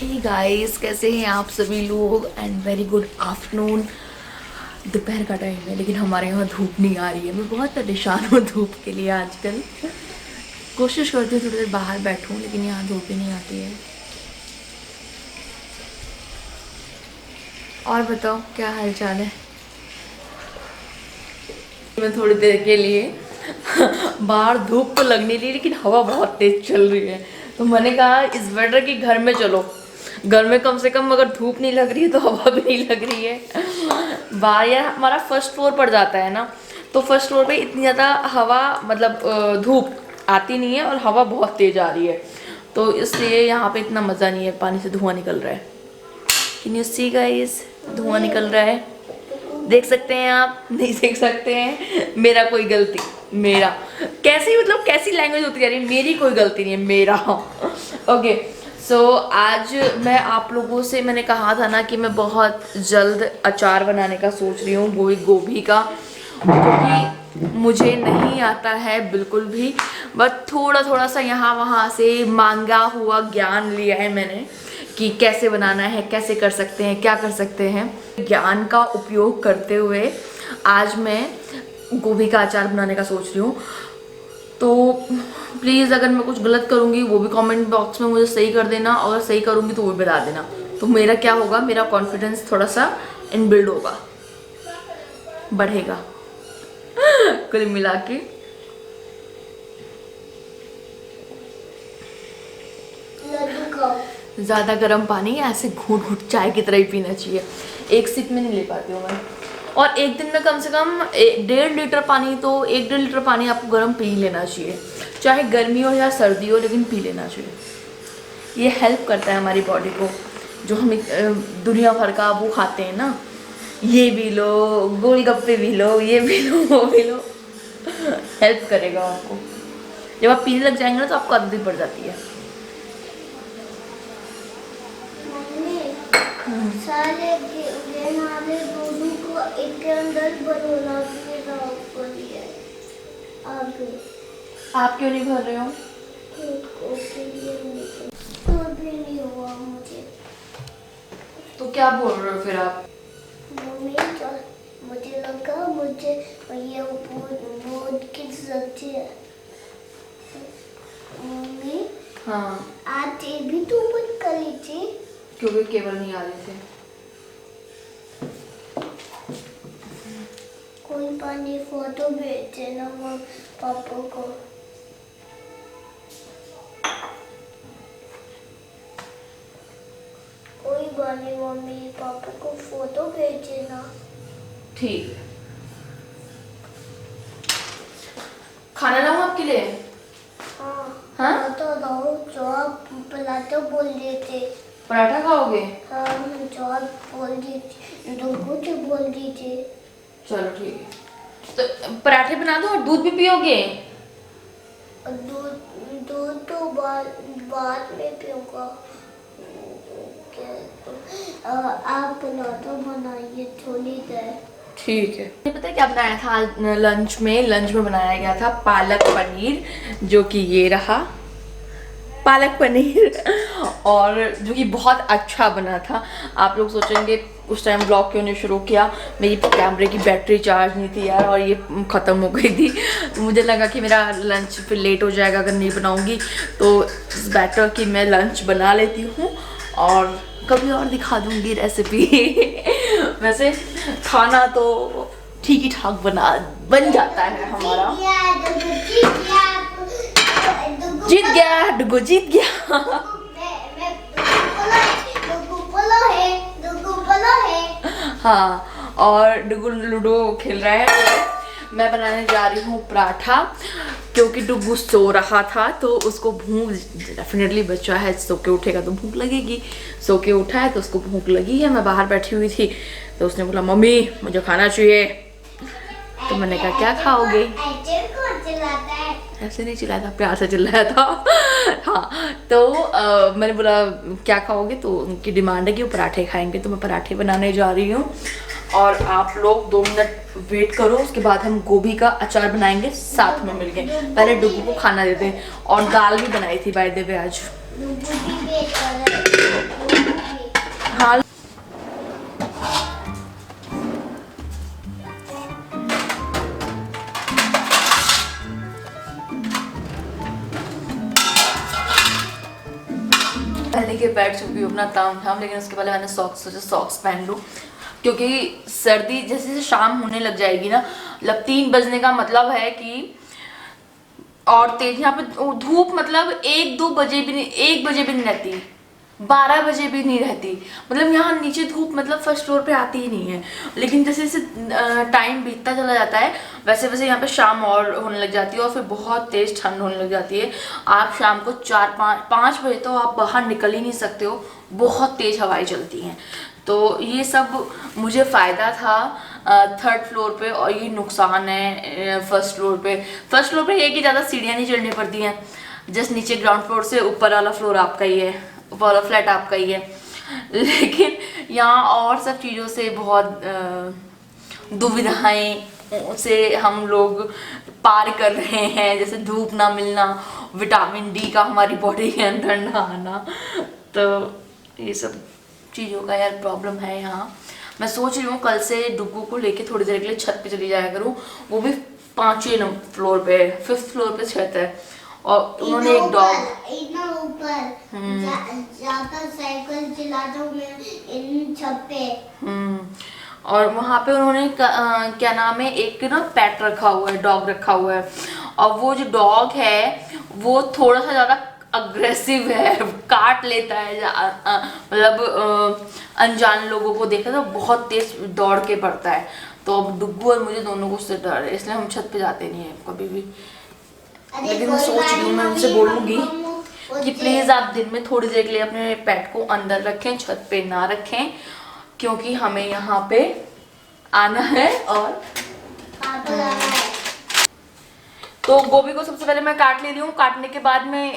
Hey guys, कैसे हैं आप सभी लोग एंड वेरी गुड आफ्टरनून। दोपहर का टाइम है लेकिन हमारे यहाँ धूप नहीं आ रही है। मैं बहुत परेशान हूँ धूप के लिए आजकल। कोशिश करती हूँ थोड़ी देर बाहर बैठूँ लेकिन यहाँ धूप ही नहीं आती है। और बताओ क्या हाल चाल है। मैं थोड़ी देर के लिए बाहर धूप तो लग नहीं रही लेकिन हवा बहुत तेज चल रही है, तो मैंने कहा इस बेटर कि घर में चलो। घर में कम से कम अगर धूप नहीं लग रही है तो हवा भी नहीं लग रही है। बाहर यार हमारा फर्स्ट फ्लोर पड़ जाता है ना, तो फर्स्ट फ्लोर पे इतनी ज़्यादा हवा मतलब धूप आती नहीं है और हवा बहुत तेज आ रही है, तो इसलिए यहाँ पे इतना मज़ा नहीं है। पानी से धुआं निकल रहा है। कैन यू सी गाइस, धुआं निकल रहा है। देख सकते हैं आप, नहीं देख सकते हैं। मेरा कोई गलती, मेरा कैसी मतलब कैसी लैंग्वेज होती जा रही है, मेरी कोई गलती नहीं है, मेरा। ओके सो आज मैं आप लोगों से मैंने कहा था ना कि मैं बहुत जल्द अचार बनाने का सोच रही हूँ गोभी का, क्योंकि मुझे नहीं आता है बिल्कुल भी, बट थोड़ा थोड़ा सा यहाँ वहाँ से मांगा हुआ ज्ञान लिया है मैंने कि कैसे बनाना है, कैसे कर सकते हैं, क्या कर सकते हैं। ज्ञान का उपयोग करते हुए आज मैं गोभी का अचार बनाने का सोच रही हूँ। तो प्लीज़ अगर मैं कुछ गलत करूँगी वो भी कमेंट बॉक्स में मुझे सही कर देना, और सही करूँगी तो वो भी बता देना। तो मेरा क्या होगा, मेरा कॉन्फिडेंस थोड़ा सा इनबिल्ड होगा, बढ़ेगा कुल मिला के। ज़्यादा गर्म पानी ऐसे घूट घूट चाय की तरह ही पीना चाहिए, एक सिप में नहीं ले पाती हूँ मैं। और एक दिन में कम से कम 1.5 लीटर पानी, तो 1.5 लीटर पानी आपको गर्म पी लेना चाहिए, चाहे गर्मी हो या सर्दी हो, लेकिन पी लेना चाहिए। ये हेल्प करता है हमारी बॉडी को। जो हम दुनिया भर का वो खाते हैं ना, ये भी लो, गोलगप्पे भी लो, ये भी लो, वो भी लो, हेल्प करेगा आपको। जब आप पीने लग जाएंगे ना तो आपको आदत पड़ जाती है। सारे वाले गोभी को एक के अंदर भरना है। आप क्यों नहीं भर रहे हो? तो भी नहीं हुआ मुझे। तो क्या बोल रहे हो फिर आप? मम्मी तो मुझे लगा मुझे ये बहुत की सब्जी है। मम्मी हाँ, आज ये भी तो बंद करी थी क्योंकि केबल नहीं आ रहे थे। कोई पानी फोटो भेजे ना पापा को। कोई पानी मम्मी पापा को फोटो भेजे ना। ठीक है, खाना लाऊं आपके लिए? हाँ हाँ? तो दो जो आप पराठा बोल रहे थे। पराठा खाओगे? हाँ जो आप बोल रही थी, तो कुछ बोल रही थी। चलो ठीक है, तो पराठे बना दो और दूध भी पियोगे? दूध तो बाद में पीऊंगा। आप पराठा बनाइए थोड़ी देर। ठीक है। पता है क्या बनाया था आज लंच में बनाया गया था पालक पनीर, जो कि ये रहा पालक पनीर, और जो कि बहुत अच्छा बना था। आप लोग सोचेंगे उस टाइम ब्लॉग क्यों नहीं शुरू किया, मेरी कैमरे की बैटरी चार्ज नहीं थी यार, और ये ख़त्म हो गई थी। मुझे लगा कि मेरा लंच फिर लेट हो जाएगा अगर नहीं बनाऊंगी, तो इट्स बेटर कि मैं लंच बना लेती हूँ और कभी और दिखा दूंगी रेसिपी। वैसे खाना तो ठीक ही ठाक बन जाता है हमारा। जीत गया डुगु, जीत गया। हाँ, और डुगु लूडो खेल रहा है। मैं बनाने जा रही हूँ पराठा, क्योंकि डुगु सो रहा था तो उसको भूख डेफिनेटली, बच्चा है सो के उठेगा तो भूख लगेगी। सो के उठा है तो उसको भूख लगी है। मैं बाहर बैठी हुई थी तो उसने बोला मम्मी मुझे खाना चाहिए, तो मैंने कहा क्या खाओगे? ऐसे नहीं चिल्लाया था, प्यार से चिल्लाया था। हाँ, तो मैंने बोला क्या खाओगे, तो उनकी डिमांड है कि वो पराठे खाएंगे, तो मैं पराठे बनाने जा रही हूँ। और आप लोग 2 मिनट वेट करो, उसके बाद हम गोभी का अचार बनाएंगे साथ में मिलके। पहले डुगू को खाना देते हैं, और दाल भी बनाई थी बाय द वे आज। नहा पहले के बैठ चुकी हूँ अपना ताम झाम, लेकिन उसके पहले मैंने सोचा सॉक्स पहन लूँ, क्योंकि सर्दी जैसे जैसे शाम होने लग जाएगी ना, मतलब 3 बजने का मतलब है कि और तेज यहाँ पे धूप मतलब 1-2 बजे भी नहीं, 1 बजे भी नहीं रहती, 12 बजे भी नहीं रहती, मतलब यहाँ नीचे धूप मतलब फर्स्ट फ्लोर पे आती ही नहीं है। लेकिन जैसे जैसे टाइम बीतता चला जाता है वैसे वैसे यहाँ पे शाम और होने लग जाती है और फिर बहुत तेज ठंड होने लग जाती है। आप शाम को 4-5 बजे तो आप बाहर निकल ही नहीं सकते हो, बहुत तेज हवाएं चलती हैं। तो ये सब मुझे फ़ायदा था 3rd फ्लोर पे, और ये नुकसान है 1st फ्लोर पे। 1st फ्लोर पे ये कि ज़्यादा सीढ़ियाँ नहीं चढ़नी पड़ती हैं, जस्ट नीचे ग्राउंड फ्लोर से ऊपर वाला फ्लोर आपका ही है, ऊपर वाला फ्लैट आपका ही है। लेकिन यहाँ और सब चीज़ों से बहुत दुविधाएं से हम लोग पार कर रहे हैं, जैसे धूप ना मिलना, विटामिन डी का हमारी बॉडी के अंदर ना आना, तो ये सब चीज़ों का यार प्रॉब्लम है यहाँ। मैं सोच रही हूँ कल से डुग्गू को लेके थोड़ी देर के लिए छत पे चली जाया करूँ, वो भी 5वें फ्लोर पे, 5th फ्लोर पे छत है, और उन्होंने एक डॉग इतना ऊपर जाता साइकिल चलाता हूँ मैं इन छत पे। और वहाँ पे उन्होंने क्या नाम है, एक ना पेट रखा हुआ है, डॉग रखा हुआ है, और वो जो डॉग है वो थोड़ा सा ज़्यादा अग्रेसिव है, काट लेता है, मतलब अनजान लोगों को देखा तो बहुत तेज दौड़ के पड़ता है। तो अब डुग्गू और मुझे दोनों को उससे डर है, इसलिए हम छत पे जाते नहीं है कभी भी। लेकिन मैं सोच रही हूँ मैं उनसे बोलूँगी कि प्लीज़ आप दिन में थोड़ी देर के लिए अपने पेट को अंदर रखें, छत पे ना रखें, क्योंकि हमें यहाँ पे आना है। और तो गोभी को सबसे पहले मैं काट ले रही हूँ, काटने के बाद में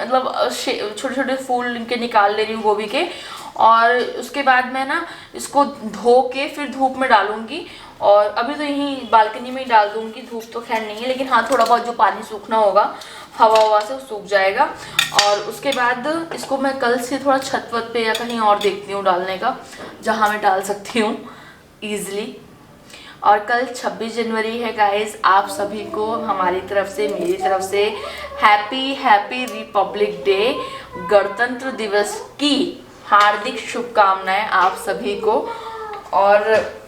मतलब छोटे छोटे फूल इनके निकाल ले रही हूँ गोभी के, और उसके बाद मैं ना इसको धो के फिर धूप में डालूंगी, और अभी तो यहीं बालकनी में ही डाल दूंगी, धूप तो खैर नहीं है, लेकिन हाँ थोड़ा बहुत जो पानी सूखना होगा हवा से सूख जाएगा। और उसके बाद इसको मैं कल से थोड़ा छत वत पे या कहीं और देखती हूँ डालने का, जहाँ मैं डाल सकती हूँ ईजिली। और कल 26 जनवरी है गाइस, आप सभी को हमारी तरफ से, मेरी तरफ से हैप्पी रिपब्लिक डे, गणतंत्र दिवस की हार्दिक शुभकामनाएं आप सभी को। और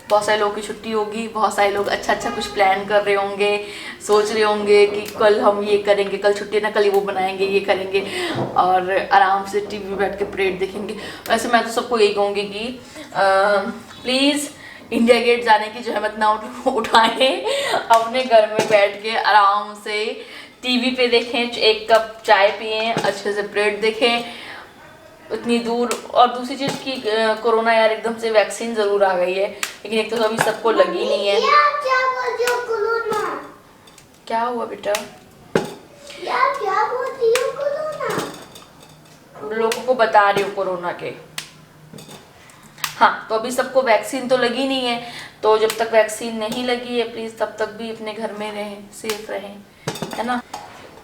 बहुत सारे लोगों की छुट्टी होगी, बहुत सारे लोग अच्छा कुछ प्लान कर रहे होंगे, सोच रहे होंगे कि कल हम ये करेंगे, कल छुट्टी ना, कल वो बनाएंगे, ये करेंगे, और आराम से टीवी में बैठ के परेड देखेंगे। वैसे मैं तो सबको यही कहूँगी कि प्लीज़ इंडिया गेट जाने की जहमत ना उठाएं, अपने घर में बैठ के आराम से टीवी पे देखें, 1 कप चाय पिएं, अच्छे से परेड देखें, उतनी दूर। और दूसरी चीज़ की कोरोना यार एकदम से वैक्सीन ज़रूर आ गई है, लेकिन एक तो अभी सबको लगी नहीं है। क्या बोल रही हो कोरोना? क्या हुआ बेटा? क्या बोल रही हो कोरोना? लोगों को बता रही हूँ कोरोना के। हाँ, तो अभी सबको वैक्सीन तो लगी नहीं है, तो जब तक वैक्सीन नहीं लगी है प्लीज़ तब तक भी अपने घर में रहें, सेफ रहें, है ना।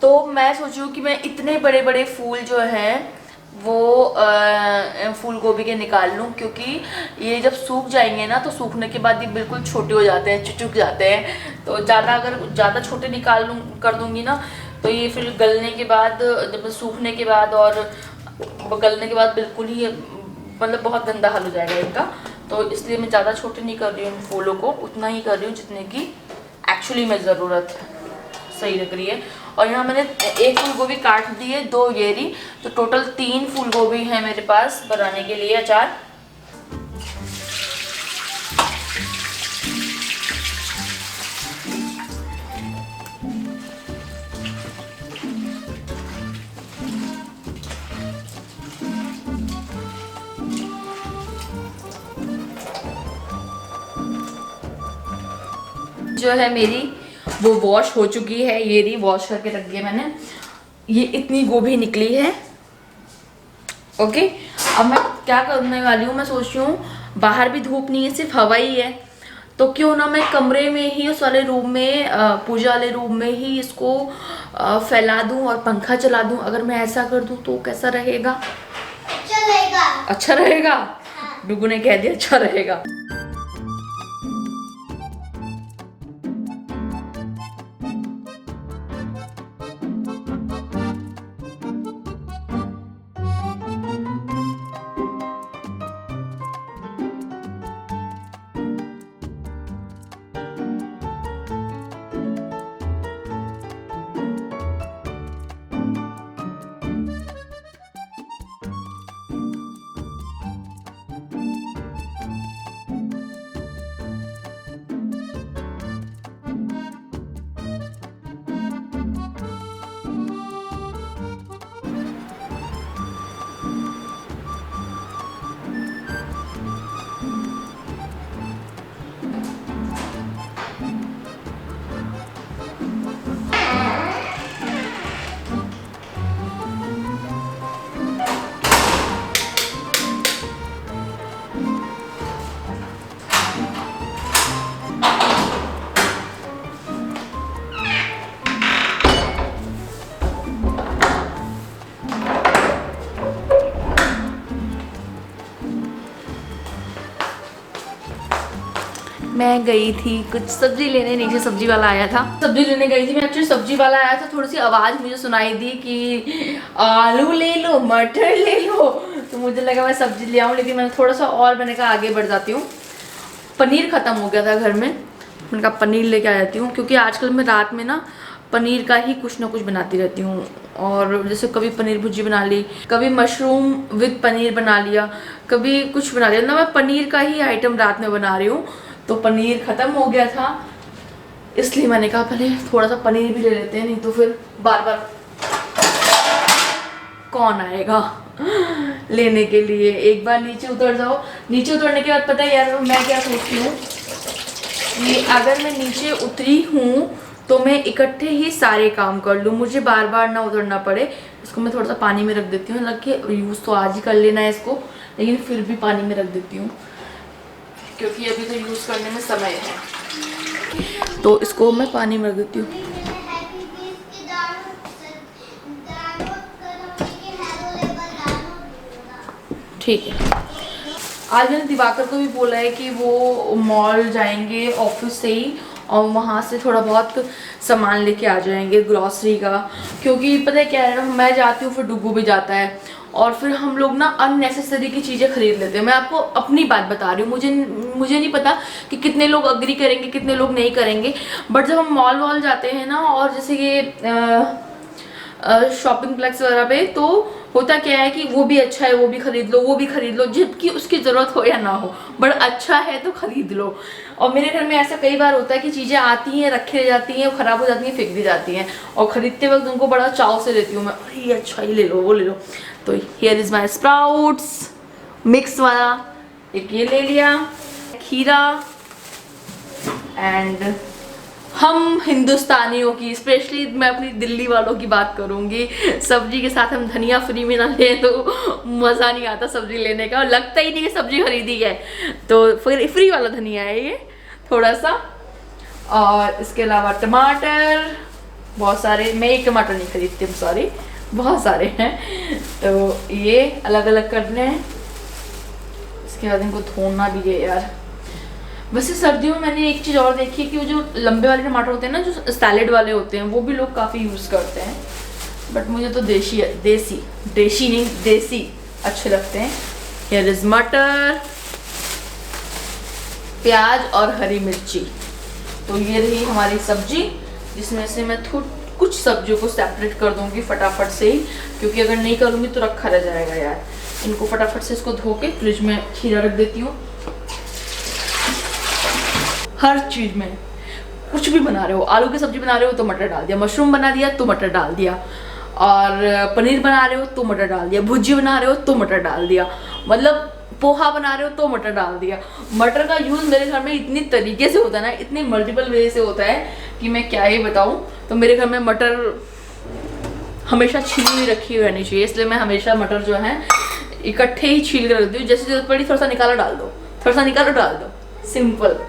तो मैं सोच रही हूँ कि मैं इतने बड़े बड़े फूल जो हैं वो फूल गोभी के निकाल लूँ, क्योंकि ये जब सूख जाएंगे ना तो सूखने के बाद ये बिल्कुल छोटे हो जाते हैं, चुचुक जाते हैं। तो अगर ज़्यादा छोटे कर दूँगी ना तो ये फिर गलने के बाद, जब सूखने के बाद और गलने के बाद बिल्कुल ही मतलब बहुत गंदा हाल हो जाएगा इनका। तो इसलिए मैं ज़्यादा छोटे नहीं कर रही हूँ फूलों को, उतना ही कर रही हूँ जितने की एक्चुअली में ज़रूरत सही लग रही है। और यहाँ मैंने 1 फूल गोभी काट दी है, 2 येरी, तो टोटल 3 फूल गोभी है मेरे पास बनाने के लिए अचार। जो है मेरी वो वॉश हो चुकी है, ये रही वॉश करके रख दिया मैंने। ये इतनी गोभी निकली है। ओके, अब मैं क्या करने वाली हूँ, मैं सोच रही हूँ बाहर भी धूप नहीं है, सिर्फ हवा ही है, तो क्यों ना मैं कमरे में ही, उस वाले रूम में, पूजा वाले रूम में ही इसको फैला दूँ और पंखा चला दूँ। अगर मैं ऐसा कर दूँ तो कैसा रहेगा? अच्छा रहेगा? डुगू ने कह दिया अच्छा रहेगा। मैं गई थी कुछ सब्जी लेने, नीचे सब्जी वाला आया था, सब्जी लेने गई थी मैं। एक्चुअली सब्जी वाला आया था, थोड़ी सी आवाज़ मुझे सुनाई दी कि आलू ले लो, मटर ले लो, तो मुझे लगा मैं सब्जी ले आऊँ, लेकिन मैंने थोड़ा सा और मैंने कहा आगे बढ़ जाती हूँ। पनीर ख़त्म हो गया था घर में, मैंने कहा पनीर लेके आ जाती हूँ, क्योंकि आजकल मैं रात में ना पनीर का ही कुछ ना कुछ बनाती रहती हूँ। और जैसे कभी पनीर भुर्जी बना ली, कभी मशरूम विद पनीर बना लिया, कभी कुछ बना लिया ना, मैं पनीर का ही आइटम रात में बना रही हूँ। तो पनीर ख़त्म हो गया था, इसलिए मैंने कहा पहले थोड़ा सा पनीर भी ले लेते हैं, नहीं तो फिर बार बार कौन आएगा लेने के लिए। एक बार नीचे उतर जाओ, नीचे उतरने के बाद पता है यार मैं क्या सोचती हूँ कि अगर मैं नीचे उतरी हूँ तो मैं इकट्ठे ही सारे काम कर लूँ, मुझे बार बार ना उतरना पड़े। इसको मैं थोड़ा सा पानी में रख देती हूँ, लग के यूज़ तो आज ही कर लेना है इसको, लेकिन फिर भी पानी में रख देती हूँ क्योंकि अभी तो यूज़ करने में समय है। तो इसको मैं पानी में रख देती हूँ। ठीक है। आज मैंने दिवाकर को भी बोला है कि वो मॉल जाएंगे ऑफिस से ही, और वहाँ से थोड़ा बहुत सामान लेके आ जाएंगे ग्रॉसरी का, क्योंकि पता है क्या है ना, मैं जाती हूँ फिर डुगू भी जाता है, और फिर हम लोग ना अननेसेसरी की चीज़ें खरीद लेते हैं। मैं आपको अपनी बात बता रही हूँ, मुझे नहीं पता कि कितने लोग अग्री करेंगे कितने लोग नहीं करेंगे, बट जब हम मॉल वॉल जाते हैं ना, और जैसे ये शॉपिंग प्लेक्स वगैरह पे, तो होता क्या है कि वो भी अच्छा है वो भी खरीद लो, वो भी खरीद लो, जबकि उसकी ज़रूरत हो या ना हो, बट अच्छा है तो खरीद लो। और मेरे घर में ऐसा कई बार होता है कि चीज़ें आती हैं, रखी रह जाती हैं, ख़राब हो जाती हैं, फेंक दी जाती हैं, और ख़रीदते वक्त उनको बड़ा चाव से लेती हूँ मैं, अरे ये अच्छा ही ले लो, वो ले लो। तो here is my sprouts mix वाला, एक ये ले लिया, खीरा, एंड हम हिंदुस्तानियों की, स्पेशली मैं अपनी दिल्ली वालों की बात करूंगी, सब्जी के साथ हम धनिया फ्री में ना लें तो मज़ा नहीं आता सब्जी लेने का, और लगता ही नहीं कि सब्जी खरीदी है। तो फिर फ्री वाला धनिया है ये थोड़ा सा, और इसके अलावा टमाटर बहुत सारे, मैं एक टमाटर नहीं खरीदती हूँ, सॉरी, बहुत सारे हैं, तो ये अलग अलग करने हैं। इसके बाद इनको धोना भी है यार। वैसे सर्दियों में मैंने एक चीज़ और देखी है कि वो जो लंबे वाले टमाटर होते हैं ना, जो सैलेड वाले होते हैं, वो भी लोग काफ़ी यूज़ करते हैं, बट मुझे तो देसी अच्छे लगते हैं। हियर इज़ मटर, प्याज और हरी मिर्ची। तो ये रही हमारी सब्जी, जिसमें से मैं कुछ सब्जियों को सेपरेट कर दूंगी फटाफट से ही, क्योंकि अगर नहीं करूँगी तो रखा रह जाएगा यार। इनको फटाफट से इसको धो के फ्रिज में खीरा रख देती हूँ। हर चीज़ में कुछ भी बना रहे हो, आलू की सब्जी बना रहे हो तो मटर डाल दिया, मशरूम बना दिया तो मटर डाल दिया, और पनीर बना रहे हो तो मटर डाल दिया, भुर्जी बना रहे हो तो मटर डाल दिया, मतलब पोहा बना रहे हो तो मटर डाल दिया। मटर का यूज़ मेरे घर में इतनी तरीके से होता है ना, इतने मल्टीपल वे से होता है कि मैं क्या ही बताऊँ। तो मेरे घर में मटर हमेशा छीली हुई रखी हुई रहनी चाहिए, इसलिए मैं हमेशा मटर जो है इकट्ठे ही छील कर रखती हूँ। जैसे जरूरत पड़ी थोड़ा सा निकालो डाल दो, थोड़ा सा निकालो डाल दो, सिंपल।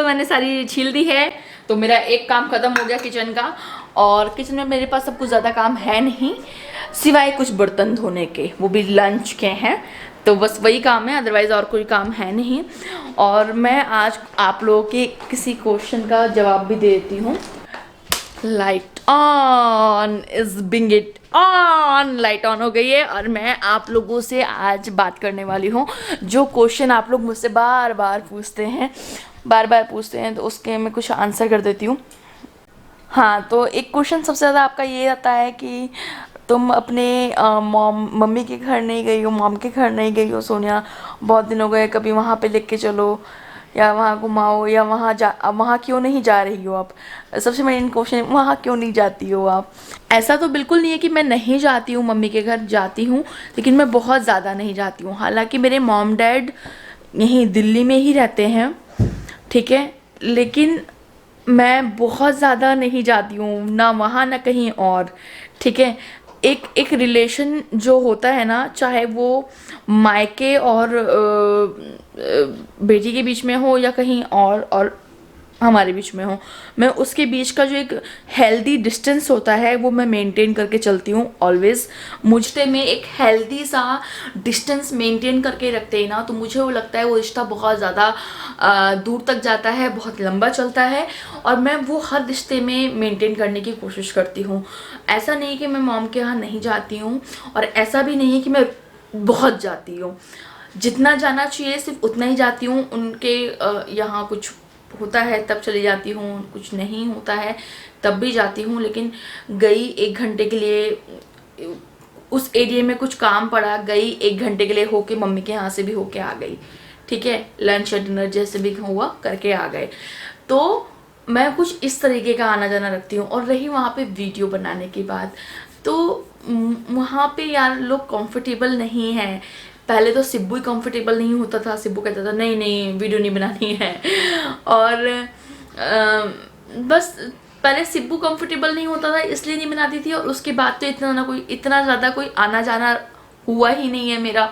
मैंने सारी छील दी है, तो मेरा एक काम ख़त्म हो गया किचन का। और किचन में मेरे पास अब कुछ ज़्यादा काम है नहीं, सिवाय कुछ बर्तन धोने के, वो भी लंच के हैं, तो बस वही काम है, अदरवाइज़ और कोई काम है नहीं। और मैं आज आप लोगों के किसी क्वेश्चन का जवाब भी देती हूँ। Light on is being it on, light on हो गई है और मैं आप लोगों से आज बात करने वाली हूँ। जो क्वेश्चन आप लोग मुझसे बार बार पूछते हैं तो उसके मैं कुछ आंसर कर देती हूँ। हाँ, तो एक क्वेश्चन सबसे ज़्यादा आपका ये आता है कि तुम अपने मम्मी के घर नहीं गई हो, मॉम के घर नहीं गई हो सोनिया, बहुत दिन हो गए, कभी वहाँ पे लेके चलो या वहाँ घुमाओ, या वहाँ क्यों नहीं जा रही हो आप। सबसे मेन क्वेश्चन, वहाँ क्यों नहीं जाती हो आप। ऐसा तो बिल्कुल नहीं है कि मैं नहीं जाती हूँ मम्मी के घर, जाती हूँ, लेकिन मैं बहुत ज़्यादा नहीं जाती हूँ। हालांकि मेरे मॉम डैड यहीं दिल्ली में ही रहते हैं, ठीक है, लेकिन मैं बहुत ज़्यादा नहीं जाती हूँ, ना वहाँ ना कहीं और, ठीक है। एक रिलेशन जो होता है ना, चाहे वो मायके और बेटी के बीच में हो या कहीं और हमारे बीच में हो, मैं उसके बीच का जो एक हेल्दी डिस्टेंस होता है वो मैं मेंटेन करके चलती हूँ ऑलवेज़। मुझसे में एक हेल्दी सा डिस्टेंस मेंटेन करके रखते हैं ना, तो मुझे वो लगता है वो रिश्ता बहुत ज़्यादा दूर तक जाता है, बहुत लंबा चलता है, और मैं वो हर रिश्ते में मेंटेन करने की कोशिश करती हूँ। ऐसा नहीं कि मैं मॉम के यहाँ नहीं जाती हूँ, और ऐसा भी नहीं है कि मैं बहुत जाती हूँ। जितना जाना चाहिए सिर्फ उतना ही जाती हूँ। उनके यहाँ कुछ होता है तब चली जाती हूँ, कुछ नहीं होता है तब भी जाती हूँ। लेकिन गई 1 घंटे के लिए, उस एरिया में कुछ काम पड़ा, गई 1 घंटे के लिए होके मम्मी के यहाँ से भी होके आ गई, ठीक है, लंच या डिनर जैसे भी हुआ करके आ गए। तो मैं कुछ इस तरीके का आना जाना रखती हूँ। और रही वहाँ पे वीडियो बनाने की बात, तो वहाँ पे यार लोग कंफर्टेबल नहीं है। पहले तो सिब्बू ही कंफर्टेबल नहीं होता था, सिब्बू कहता था नहीं नहीं वीडियो नहीं बनानी है, और बस पहले सिब्बू कंफर्टेबल नहीं होता था इसलिए नहीं बनाती थी। और उसके बाद तो इतना ज़्यादा कोई आना जाना हुआ ही नहीं है मेरा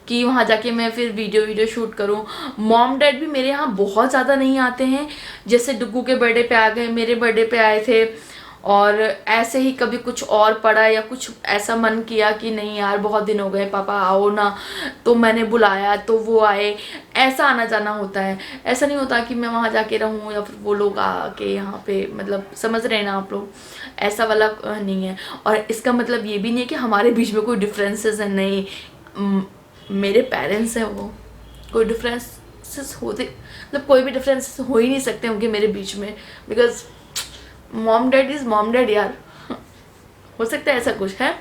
कि वहाँ जाके मैं फिर वीडियो शूट करूँ। मॉम डैड भी मेरे यहाँ बहुत ज़्यादा नहीं आते हैं, जैसे डुग्गू के बर्थडे पे आ गए, मेरे बर्थडे पे आए थे, और ऐसे ही कभी कुछ और पड़ा या कुछ ऐसा मन किया कि नहीं यार बहुत दिन हो गए पापा आओ ना, तो मैंने बुलाया तो वो आए, ऐसा आना जाना होता है। ऐसा नहीं होता कि मैं वहाँ जाके रहूँ या फिर वो लोग आके यहाँ पे, मतलब समझ रहे हैं ना आप लोग, ऐसा वाला नहीं है। और इसका मतलब ये भी नहीं है कि हमारे बीच में कोई डिफरेंसेस है, नहीं, मेरे पेरेंट्स हैं, वो कोई डिफरेंसेस होते, मतलब कोई भी डिफरेंसेस हो ही नहीं सकते होंगे मेरे बीच में, because mom dad is mom dad यार। हो सकता है ऐसा कुछ है,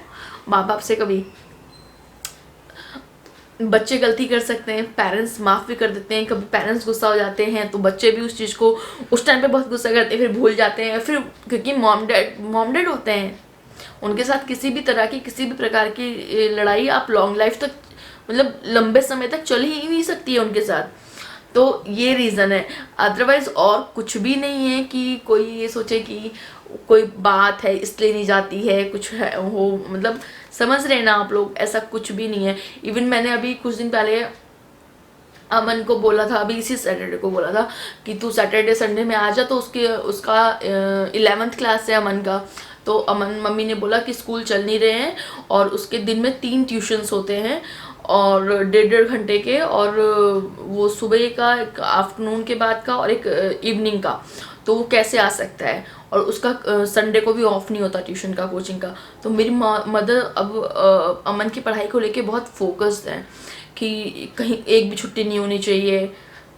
माँ बाप से कभी बच्चे गलती कर सकते हैं, पेरेंट्स माफ़ भी कर देते हैं, कभी पेरेंट्स गुस्सा हो जाते हैं तो बच्चे भी उस चीज़ को उस टाइम पे बहुत गुस्सा करते हैं, फिर भूल जाते हैं, फिर क्योंकि मॉम डैड होते हैं, उनके साथ किसी भी तरह की किसी भी प्रकार की लड़ाई आप लॉन्ग लाइफ तक, मतलब लंबे समय तक चल ही नहीं सकती है उनके साथ। तो ये रीज़न है, अदरवाइज़ और कुछ भी नहीं है कि कोई ये सोचे कि कोई बात है इसलिए नहीं जाती है, कुछ है हो, मतलब समझ रहे हैं ना आप लोग, ऐसा कुछ भी नहीं है। इवन मैंने अभी कुछ दिन पहले अमन को बोला था, अभी इसी सैटरडे को बोला था कि तू सैटरडे संडे में आ जा, तो उसका 11th क्लास है अमन का, तो अमन मम्मी ने बोला कि स्कूल चल नहीं रहे हैं और उसके दिन में 3 ट्यूशन्स होते हैं और 1.5 घंटे के, और वो सुबह का, एक आफ्टरनून के बाद का और एक इवनिंग का, तो वो कैसे आ सकता है, और उसका संडे को भी ऑफ नहीं होता ट्यूशन का, कोचिंग का। तो मेरी मदर अब अमन की पढ़ाई को लेके बहुत फोकस्ड है कि कहीं एक भी छुट्टी नहीं होनी चाहिए,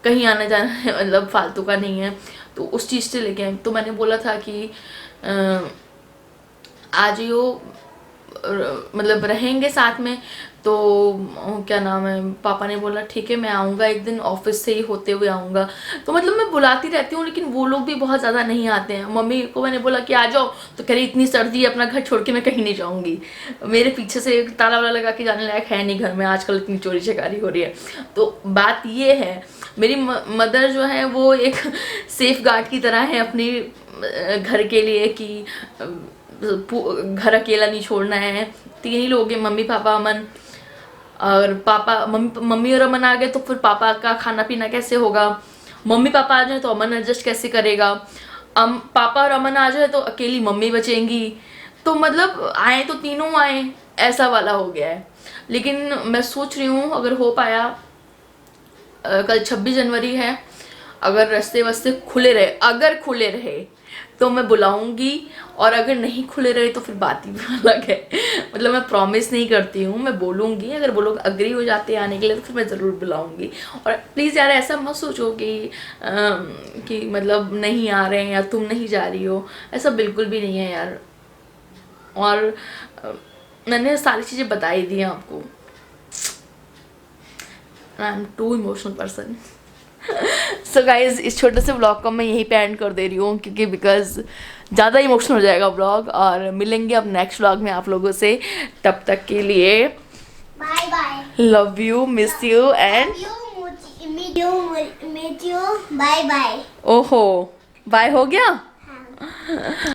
कहीं आना जाना मतलब फालतू का नहीं है, तो उस चीज़ से लेके तो मैंने बोला था कि आज यो मतलब रहेंगे साथ में, तो क्या नाम है, पापा ने बोला ठीक है मैं आऊँगा एक दिन, ऑफिस से ही होते हुए आऊँगा। तो मतलब मैं बुलाती रहती हूँ, लेकिन वो लोग भी बहुत ज़्यादा नहीं आते हैं। मम्मी को मैंने बोला कि आ जाओ, तो कह रही इतनी सर्दी है, अपना घर छोड़ के मैं कहीं नहीं जाऊँगी, मेरे पीछे से ताला वाला लगा के जाने लायक है नहीं घर में, आजकल इतनी चोरी चकारी हो रही है। तो बात ये है, मेरी मदर जो है वो एक सेफ गार्ड की तरह है अपनी घर के लिए, कि घर अकेला नहीं छोड़ना है। 3 ही लोग हैं, मम्मी पापा अमन, और पापा मम्मी और अमन आ गए तो फिर पापा का खाना पीना कैसे होगा, मम्मी पापा आ जाए तो अमन एडजस्ट कैसे करेगा, पापा और अमन आ जाए तो अकेली मम्मी बचेंगी, तो मतलब आए तो तीनों आए, ऐसा वाला हो गया है। लेकिन मैं सोच रही हूँ अगर हो पाया, कल 26 जनवरी है, अगर रास्ते वास्ते खुले रहे, अगर खुले रहे तो मैं बुलाऊंगी, और अगर नहीं खुले रहे तो फिर बात ही अलग है। मतलब मैं प्रॉमिस नहीं करती हूँ, मैं बोलूँगी, अगर वो लोग अग्री हो जाते हैं आने के लिए तो फिर मैं ज़रूर बुलाऊंगी। और प्लीज़ यार ऐसा मत सोचो कि मतलब नहीं आ रहे हैं या तुम नहीं जा रही हो, ऐसा बिल्कुल भी नहीं है यार। और मैंने सारी चीज़ें बता ही दी हैं आपको। I am too emotional person. So guys इस छोटे से ब्लॉग को मैं यहीं पे एंड कर दे रही हूँ, क्योंकि बिकॉज ज़्यादा इमोशनल हो जाएगा ब्लॉग। और मिलेंगे अब नेक्स्ट ब्लॉग में आप लोगों से, तब तक के लिए bye bye, love you, miss you and bye bye. ओहो बाय हो गया। हाँ।